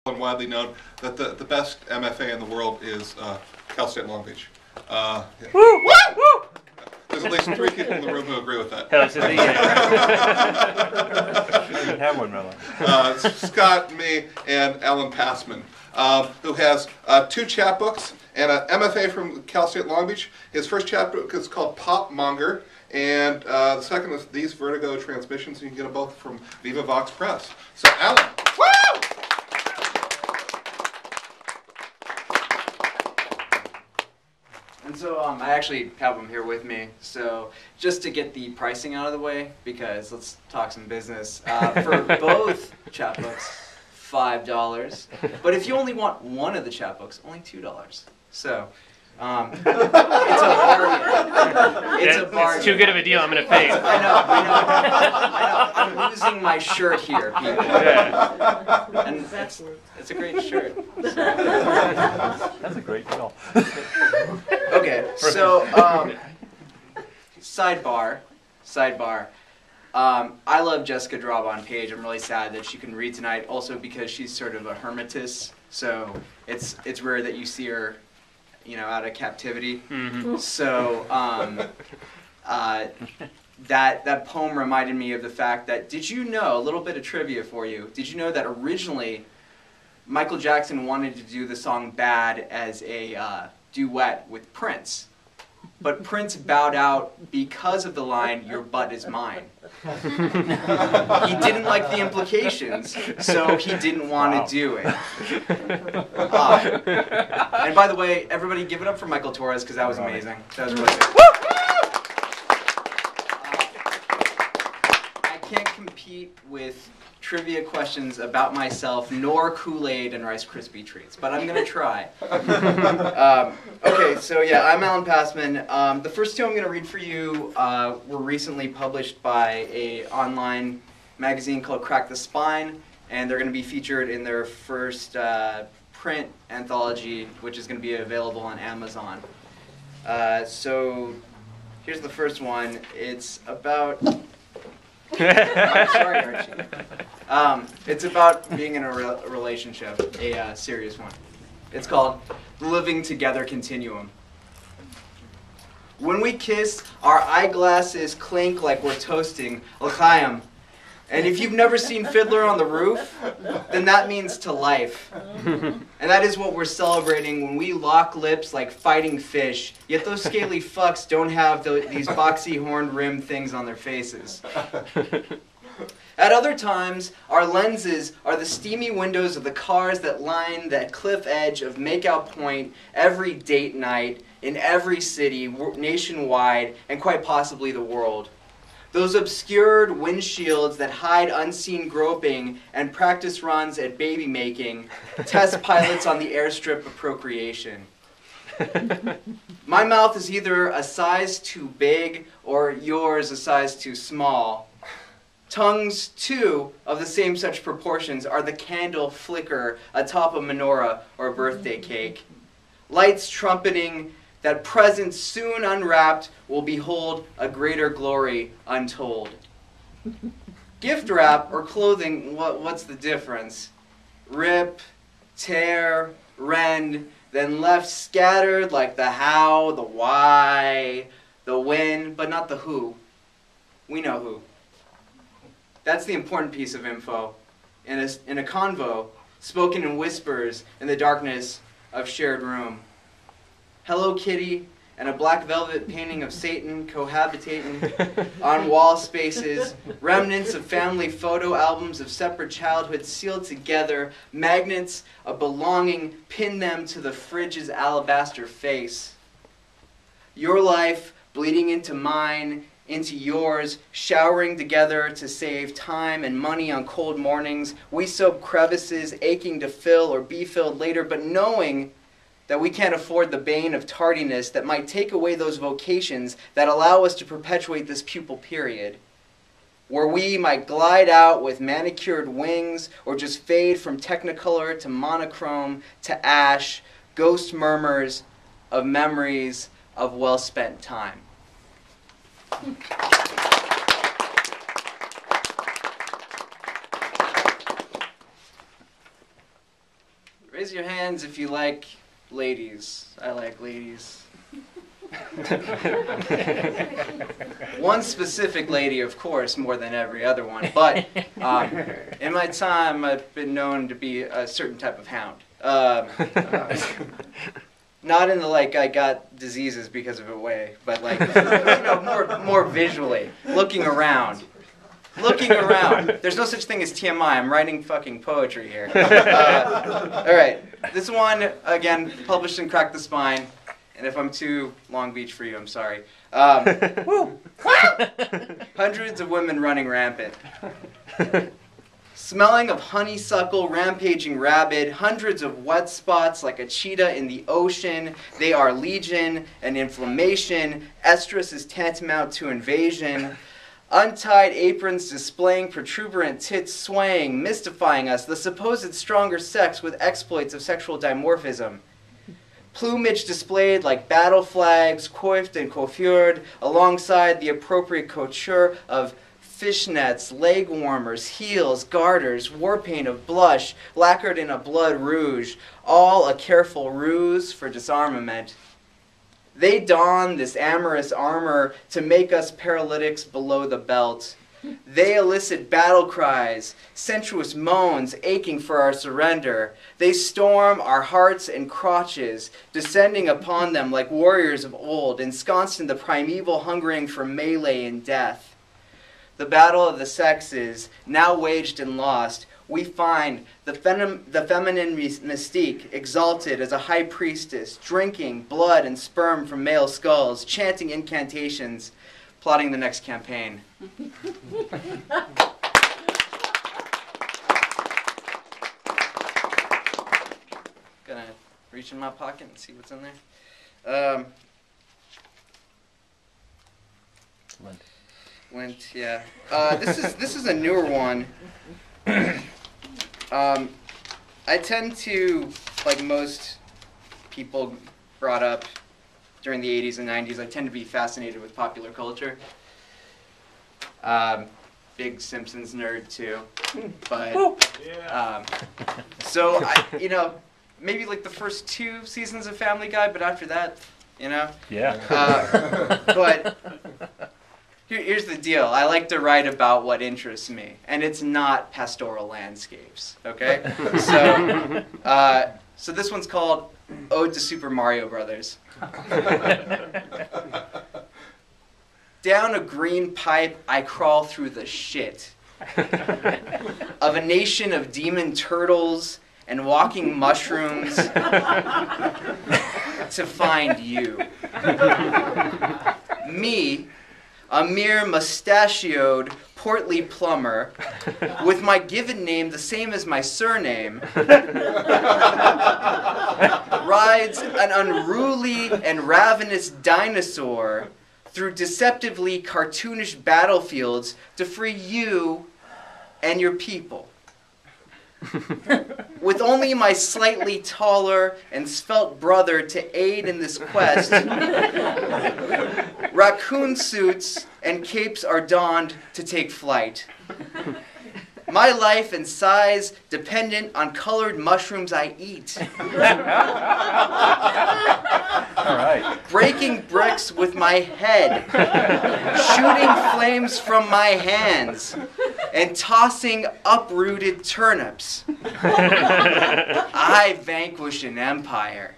and widely known that the best MFA in the world is Cal State Long Beach. Yeah. Woo! Woo! Woo! There's at least 3 people in the room who agree with that. Hell, it's in the I didn't have one, Melo. Scott, me, and Alan Passman, who has 2 chapbooks and an MFA from Cal State Long Beach. His first chapbook is called Monger, and the second is These Vertigo Transmissions. You can get them both from Viva Vox Press. So, Alan, woo! And so I actually have them here with me. So just to get the pricing out of the way, because let's talk some business. For both chapbooks, $5. But if you only want one of the chapbooks, only $2. So it's a bargain. It's a bargain. It's too good of a deal. I'm going to pay. I know. I'm losing my shirt here, people. Yeah. And it's a great shirt. So. That's a great deal. Okay, so sidebar. I love Jessica Draub-on-Page. I'm really sad that she couldn't read tonight. Also because she's sort of a hermitess, so it's rare that you see her, out of captivity. Mm-hmm. So that poem reminded me of the fact that, did you know, a little bit of trivia for you, did you know that originally Michael Jackson wanted to do the song Bad as a duet with Prince, but Prince bowed out because of the line, "Your butt is mine." He didn't like the implications, so he didn't want to do it. And by the way, everybody give it up for Michael Torres, because that was amazing. That was really good. I can't compete with trivia questions about myself, nor Kool-Aid and Rice Krispie treats, but I'm going to try. Okay, so yeah, I'm Alan Passman. The first 2 I'm going to read for you were recently published by an online magazine called Crack the Spine, and they're going to be featured in their first print anthology, which is going to be available on Amazon. So here's the first one. It's about... Sorry, Archie. It's about being in a relationship, a serious one. It's called The Living Together Continuum. When we kiss, our eyeglasses clink like we're toasting l'chaim. And if you've never seen Fiddler on the Roof, then that means to life. And that is what we're celebrating when we lock lips like fighting fish, yet those scaly fucks don't have these boxy horned rim things on their faces. At other times, our lenses are the steamy windows of the cars that line that cliff edge of Makeout Point every date night in every city nationwide and quite possibly the world. Those obscured windshields that hide unseen groping and practice runs at baby making, test pilots on the airstrip of procreation. My mouth is either a size too big or yours a size too small. Tongues, too, of the same such proportions are the candle flicker atop a menorah or a birthday cake. Lights trumpeting that presents soon unwrapped will behold a greater glory untold. Gift wrap or clothing, what's the difference? Rip, tear, rend, then left scattered like the how, the why, the when, but not the who. We know who. That's the important piece of info. In a convo, spoken in whispers in the darkness of shared room. Hello Kitty and a black velvet painting of Satan cohabitating on wall spaces, remnants of family photo albums of separate childhoods sealed together, magnets of belonging pin them to the fridge's alabaster face. Your life bleeding into mine, into yours, showering together to save time and money on cold mornings. We soap crevices aching to fill or be filled later, but knowing that we can't afford the bane of tardiness that might take away those vocations that allow us to perpetuate this pupil period, where we might glide out with manicured wings or just fade from technicolor to monochrome to ash, ghost murmurs of memories of well-spent time. Raise your hands if you like ladies. I like ladies. One specific lady, of course, more than every other one. But in my time, I've been known to be a certain type of hound. Not in the like I got diseases because of it way, but like more visually, looking around. Looking around. There's no such thing as TMI. I'm writing fucking poetry here. All right. This one, again, published in Crack the Spine. And if I'm too Long Beach for you, I'm sorry. Hundreds of women running rampant. Smelling of honeysuckle, rampaging rabid, hundreds of wet spots like a cheetah in the ocean. They are legion and inflammation. Estrus is tantamount to invasion. Untied aprons displaying protuberant tits swaying, mystifying us, the supposed stronger sex with exploits of sexual dimorphism. Plumage displayed like battle flags, coiffed and coiffured, alongside the appropriate couture of fishnets, leg warmers, heels, garters, war paint of blush, lacquered in a blood rouge, all a careful ruse for disarmament. They don this amorous armor to make us paralytics below the belt. They elicit battle cries, sensuous moans aching for our surrender. They storm our hearts and crotches, descending upon them like warriors of old, ensconced in the primeval hungering for melee and death. The battle of the sexes, now waged and lost, we find the feminine mystique exalted as a high priestess, drinking blood and sperm from male skulls, chanting incantations, plotting the next campaign. Gonna reach in my pocket and see what's in there. Lint, yeah. This is a newer one. I tend to, like most people brought up during the 80s and 90s, I tend to be fascinated with popular culture. Big Simpsons nerd too, but so maybe like the first 2 seasons of Family Guy, but after that, Yeah. But here's the deal. I like to write about what interests me, and it's not pastoral landscapes, okay? So this one's called Ode to Super Mario Brothers. Down a green pipe, I crawl through the shit of a nation of demon turtles and walking mushrooms to find you. Me, a mere mustachioed, portly plumber, with my given name the same as my surname, rides an unruly and ravenous dinosaur through deceptively cartoonish battlefields to free you and your people. With only my slightly taller and svelte brother to aid in this quest, raccoon suits and capes are donned to take flight. My life and size dependent on colored mushrooms I eat. All right. Breaking bricks with my head, shooting flames from my hands, and tossing uprooted turnips. I vanquish an empire.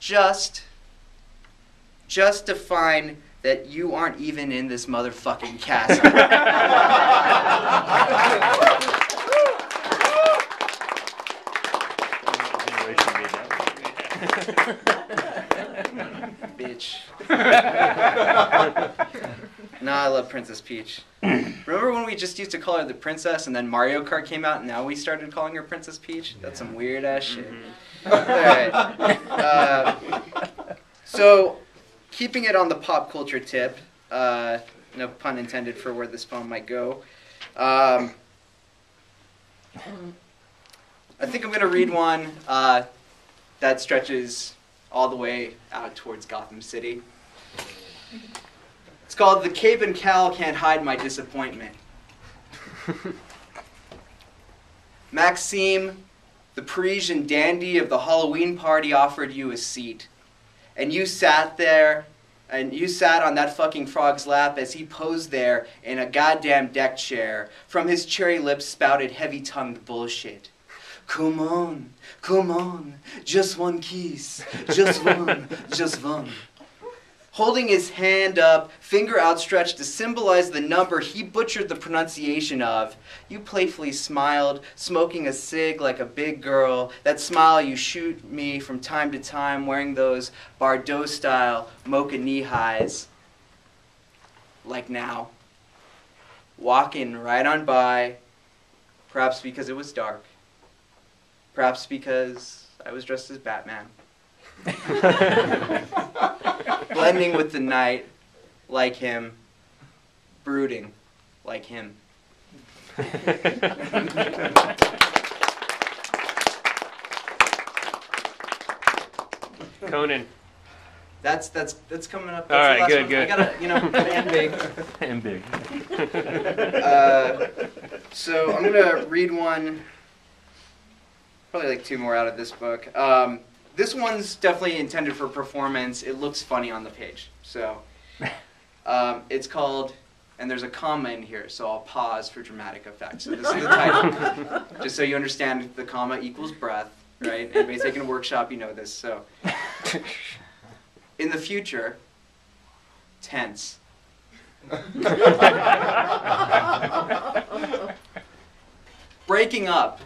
Just to find that you aren't even in this motherfucking cast. Bitch. Nah, I love Princess Peach. Remember when we just used to call her the princess and then Mario Kart came out and now we started calling her Princess Peach? That's some weird ass shit. Alright. So, keeping it on the pop culture tip, no pun intended for where this poem might go, I think I'm going to read one that stretches all the way out towards Gotham City. It's called The Cape and Cowl Can't Hide My Disappointment. Maxime, the Parisian dandy of the Halloween party, offered you a seat. And you sat there, and you sat on that fucking frog's lap as he posed there in a goddamn deck chair. From his cherry lips spouted heavy-tongued bullshit. Come on, just one kiss, just one, just one. Holding his hand up, finger outstretched to symbolize the number he butchered the pronunciation of, you playfully smiled, smoking a cig like a big girl. That smile you shoot me from time to time, wearing those Bardot-style mocha knee-highs. Like now. Walking right on by, perhaps because it was dark. Perhaps because I was dressed as Batman. Blending with the night, like him. Brooding, like him. Conan. That's coming up. That's All right, the last good, one. good. I gotta end big. And big. So I'm gonna read one. Probably like 2 more out of this book. This one's definitely intended for performance. It looks funny on the page. So it's called, and there's a comma in here, so I'll pause for dramatic effect. So this is the title. Just so you understand, the comma equals breath, right? Anybody taking a workshop, you know this. So in the future, tense. Breaking up.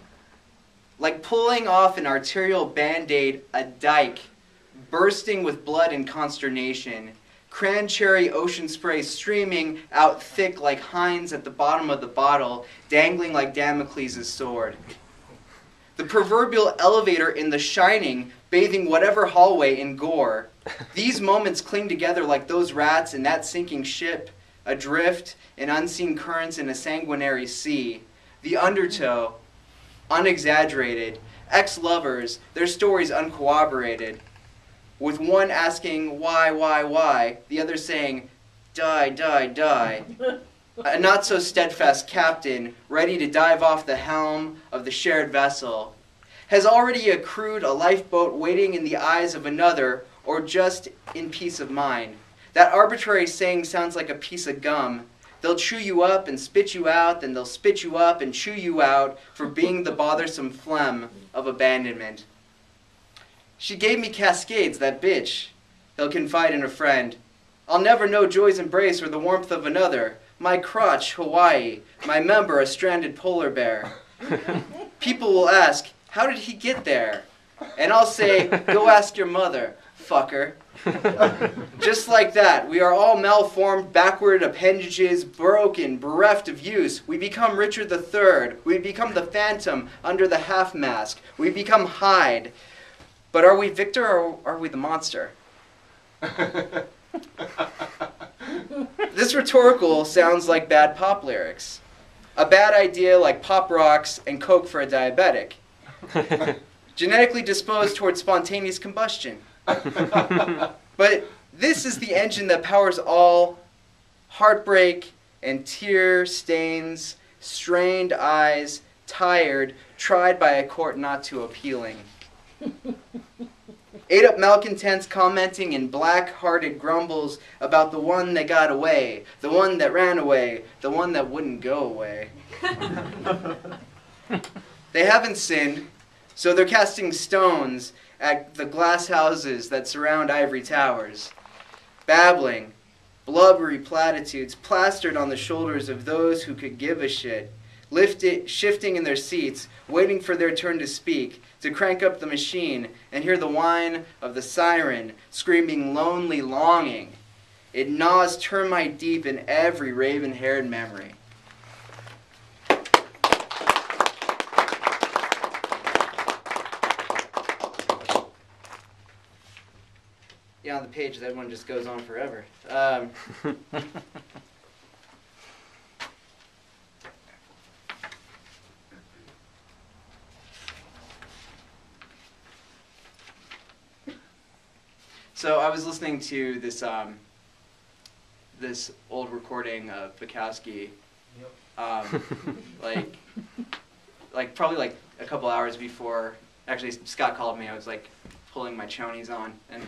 Like pulling off an arterial band-aid, a dike, bursting with blood and consternation, cranberry ocean spray streaming out thick like Heinz at the bottom of the bottle, dangling like Damocles' sword. The proverbial elevator in The Shining, bathing whatever hallway in gore. These moments cling together like those rats in that sinking ship, adrift in unseen currents in a sanguinary sea. The undertow, unexaggerated, ex-lovers, their stories uncorroborated, with one asking why, the other saying, die, die, die. A not-so-steadfast captain, ready to dive off the helm of the shared vessel, has already accrued a lifeboat waiting in the eyes of another, or just in peace of mind. That arbitrary saying sounds like a piece of gum. They'll chew you up and spit you out, then they'll spit you up and chew you out for being the bothersome phlegm of abandonment. She gave me cascades, that bitch. He'll confide in a friend. I'll never know joy's embrace or the warmth of another. My crotch, Hawaii. My member, a stranded polar bear. People will ask, how did he get there? And I'll say, go ask your mother, fucker. Just like that, we are all malformed, backward appendages, broken, bereft of use. We become Richard III. We become the Phantom under the half-mask. We become Hyde. But are we Victor or are we the monster? This rhetorical sounds like bad pop lyrics. A bad idea like pop rocks and coke for a diabetic. Genetically disposed towards spontaneous combustion. But this is the engine that powers all heartbreak and tear stains, strained eyes, tired, tried by a court not too appealing. Ate up malcontents commenting in black-hearted grumbles about the one that got away, the one that ran away, the one that wouldn't go away. They haven't sinned, so they're casting stones at the glass houses that surround ivory towers, babbling, blubbery platitudes plastered on the shoulders of those who could give a shit, shifting in their seats, waiting for their turn to speak, to crank up the machine and hear the whine of the siren screaming lonely longing. It gnaws termite deep in every raven-haired memory. Yeah, on the page, that one just goes on forever. So I was listening to this this old recording of Bukowski, like like probably like a couple hours before, actually Scott called me, I was like pulling my chonies on, and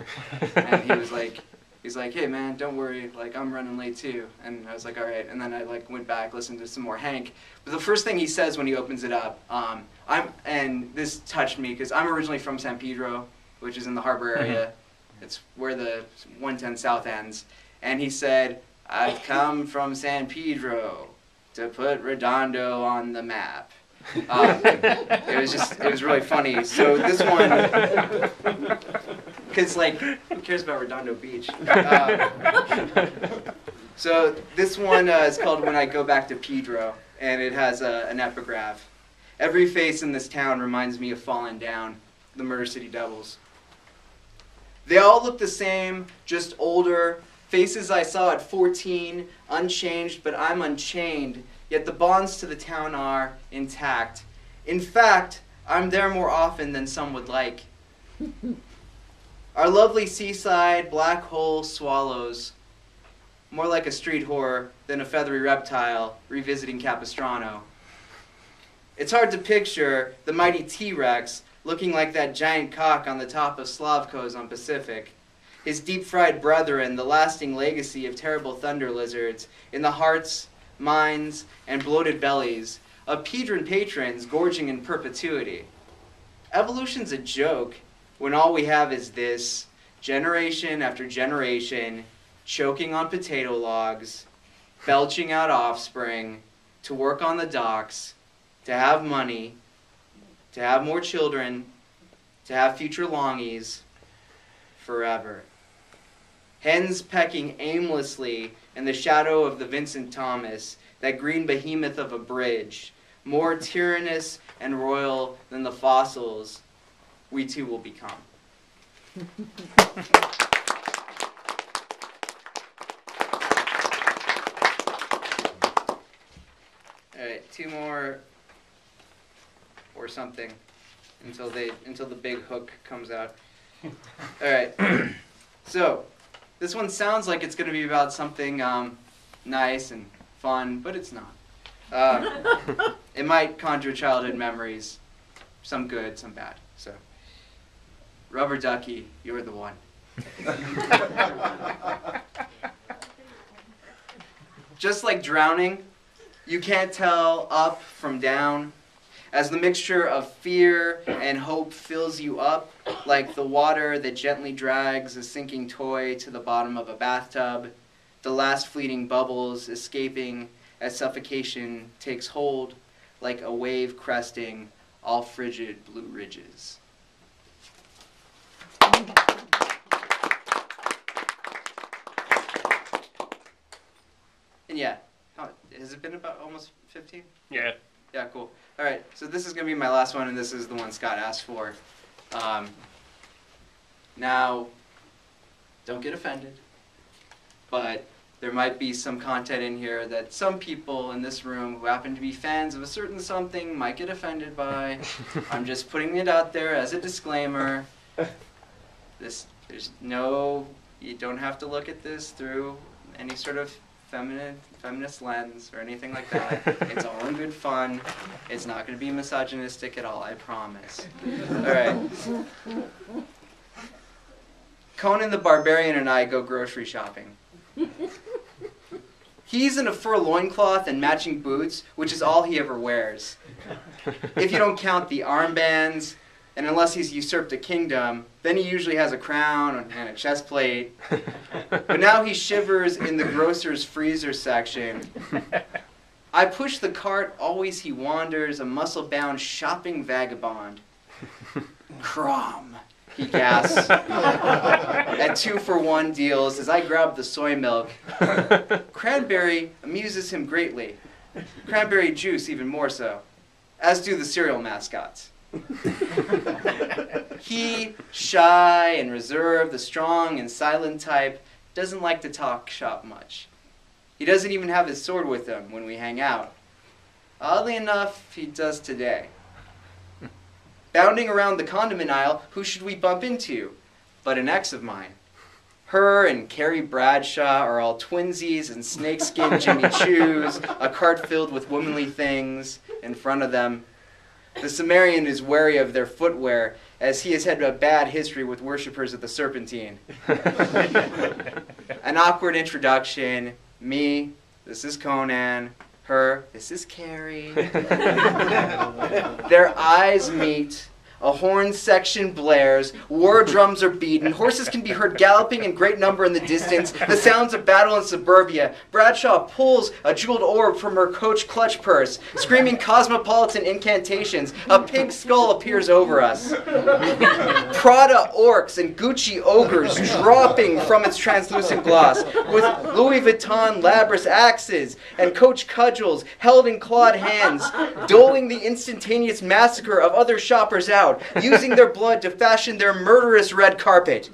he was like, he's like, hey man, don't worry, like I'm running late too. And I was like, all right. And then I like went back, listened to some more Hank. But the first thing he says when he opens it up, and this touched me because I'm originally from San Pedro, which is in the harbor area. It's where the 110 South ends. And he said, I've come from San Pedro to put Redondo on the map. It was really funny. So this one, because like, who cares about Redondo Beach? So this one is called When I Go Back to Pedro, and it has an epigraph. Every face in this town reminds me of Fallen Down, the Murder City Devils. They all look the same, just older, faces I saw at 14, unchanged, but I'm unchained, yet the bonds to the town are intact. In fact, I'm there more often than some would like. Our lovely seaside black hole swallows, more like a street horror than a feathery reptile revisiting Capistrano. It's hard to picture the mighty T-Rex looking like that giant cock on the top of Slavko's on Pacific. His deep-fried brethren, the lasting legacy of terrible thunder lizards, in the hearts, minds, and bloated bellies of Pedron patrons gorging in perpetuity. Evolution's a joke when all we have is this, generation after generation, choking on potato logs, belching out offspring, to work on the docks, to have money, to have more children, to have future longies, forever. Hens pecking aimlessly in the shadow of the Vincent Thomas, that green behemoth of a bridge, more tyrannous and royal than the fossils we too will become. All right, two more or something until the big hook comes out. All right. So, this one sounds like it's going to be about something nice and fun, but it's not. It might conjure childhood memories, some good, some bad. So, Rubber Ducky, you're the one. Just like drowning, you can't tell up from down. As the mixture of fear and hope fills you up, like the water that gently drags a sinking toy to the bottom of a bathtub, the last fleeting bubbles escaping as suffocation takes hold, like a wave cresting all frigid blue ridges. And yeah, has it been about almost 15? Yeah. Yeah, cool. All right, so this is going to be my last one, and this is the one Scott asked for. Now, don't get offended, but there might be some content in here that some people in this room who happen to be fans of a certain something might get offended by. I'm just putting it out there as a disclaimer. You don't have to look at this through any sort of feminist lens or anything like that. It's all in good fun. It's not going to be misogynistic at all, I promise. All right. Conan the Barbarian and I go grocery shopping. He's in a fur loincloth and matching boots, which is all he ever wears. If you don't count the armbands, and unless he's usurped a kingdom, then he usually has a crown and a chest plate. But now he shivers in the grocer's freezer section. I push the cart, always he wanders, a muscle-bound shopping vagabond. Crom, he gasps at 2-for-1 deals as I grab the soy milk. Cranberry amuses him greatly. Cranberry juice even more so, as do the cereal mascots. He, shy and reserved, the strong and silent type, doesn't like to talk shop much. He doesn't even have his sword with him when we hang out. Oddly enough, he does today. Bounding around the condiment aisle, who should we bump into but an ex of mine? Her and Carrie Bradshaw are all twinsies and snakeskin Jimmy Choos, a cart filled with womanly things in front of them. The Sumerian is wary of their footwear, as he has had a bad history with worshippers of the Serpentine. An awkward introduction. Me, this is Conan. Her, this is Carrie. Their eyes meet. A horn section blares, war drums are beaten, horses can be heard galloping in great number in the distance, the sounds of battle in suburbia. Bradshaw pulls a jeweled orb from her coach clutch purse, screaming cosmopolitan incantations. A pig skull appears over us. Prada orcs and Gucci ogres dropping from its translucent gloss, with Louis Vuitton Labras axes and coach cudgels held in clawed hands, doling the instantaneous massacre of other shoppers out, using their blood to fashion their murderous red carpet.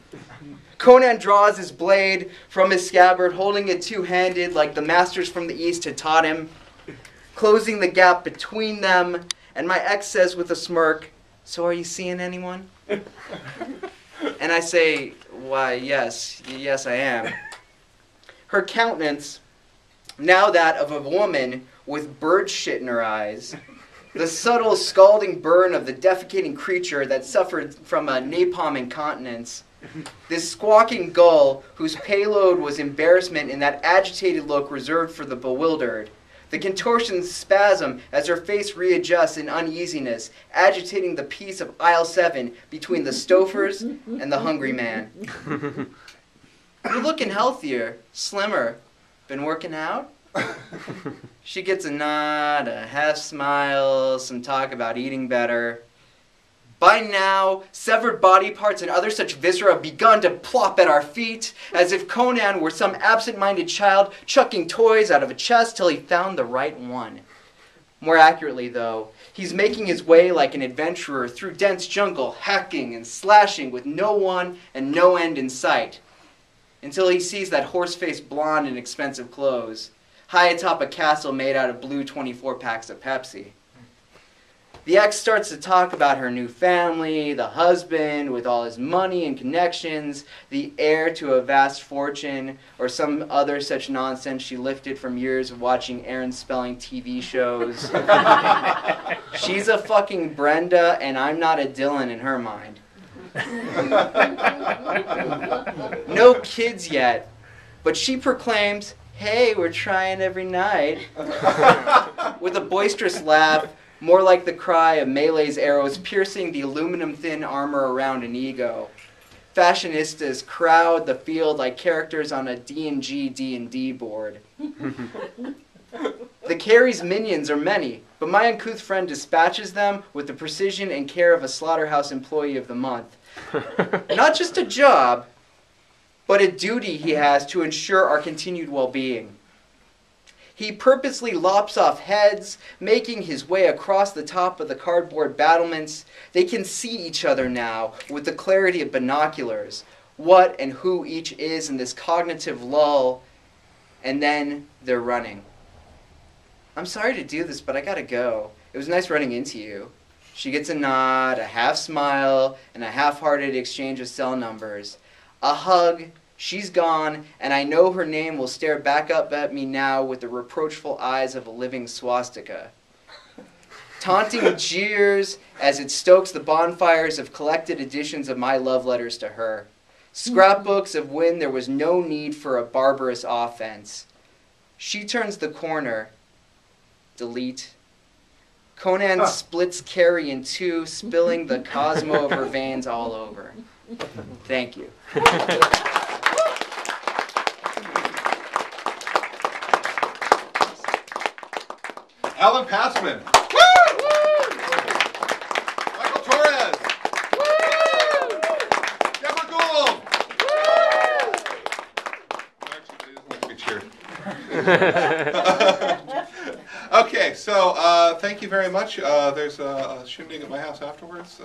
Conan draws his blade from his scabbard, holding it two-handed like the masters from the East had taught him, closing the gap between them, and my ex says with a smirk, "So are you seeing anyone?" And I say, "Why, yes I am." Her countenance, now that of a woman with bird shit in her eyes, the subtle, scalding burn of the defecating creature that suffered from a napalm incontinence. This squawking gull, whose payload was embarrassment in that agitated look reserved for the bewildered. The contortions spasm as her face readjusts in uneasiness, agitating the peace of aisle 7 between the Stofers and the hungry man. "You're looking healthier, slimmer. Been working out?" She gets a nod, a half smile, some talk about eating better. By now, severed body parts and other such viscera have begun to plop at our feet, as if Conan were some absent-minded child chucking toys out of a chest till he found the right one. More accurately, though, he's making his way like an adventurer through dense jungle, hacking and slashing with no one and no end in sight, until he sees that horse-faced blonde in expensive clothes, high atop a castle made out of blue 24 packs of Pepsi. The ex starts to talk about her new family, the husband with all his money and connections, the heir to a vast fortune, or some other such nonsense she lifted from years of watching Aaron Spelling TV shows. She's a fucking Brenda, and I'm not a Dylan in her mind. No kids yet, but she proclaims, "Hey, we're trying every night," with a boisterous laugh, more like the cry of Melee's arrows piercing the aluminum-thin armor around an ego. Fashionistas crowd the field like characters on a D&D board. The Carrie's minions are many, but my uncouth friend dispatches them with the precision and care of a slaughterhouse employee of the month. Not just a job, but a duty he has to ensure our continued well-being. He purposely lops off heads, making his way across the top of the cardboard battlements. They can see each other now with the clarity of binoculars, what and who each is in this cognitive lull, and then they're running. "I'm sorry to do this, but I gotta go. It was nice running into you." She gets a nod, a half smile, and a half-hearted exchange of cell numbers. A hug. She's gone, and I know her name will stare back up at me now with the reproachful eyes of a living swastika. Taunting jeers as it stokes the bonfires of collected editions of my love letters to her. Scrapbooks of when there was no need for a barbarous offense. She turns the corner. Delete. Conan splits Carrie in two, spilling the Cosmo of her veins all over. Thank you. Alan Passman. Woo! Michael Torres. Woo! Deborah Gould. Woo! Actually, they just like to be cheered. Okay, so thank you very much. There's a shindig at my house afterwards.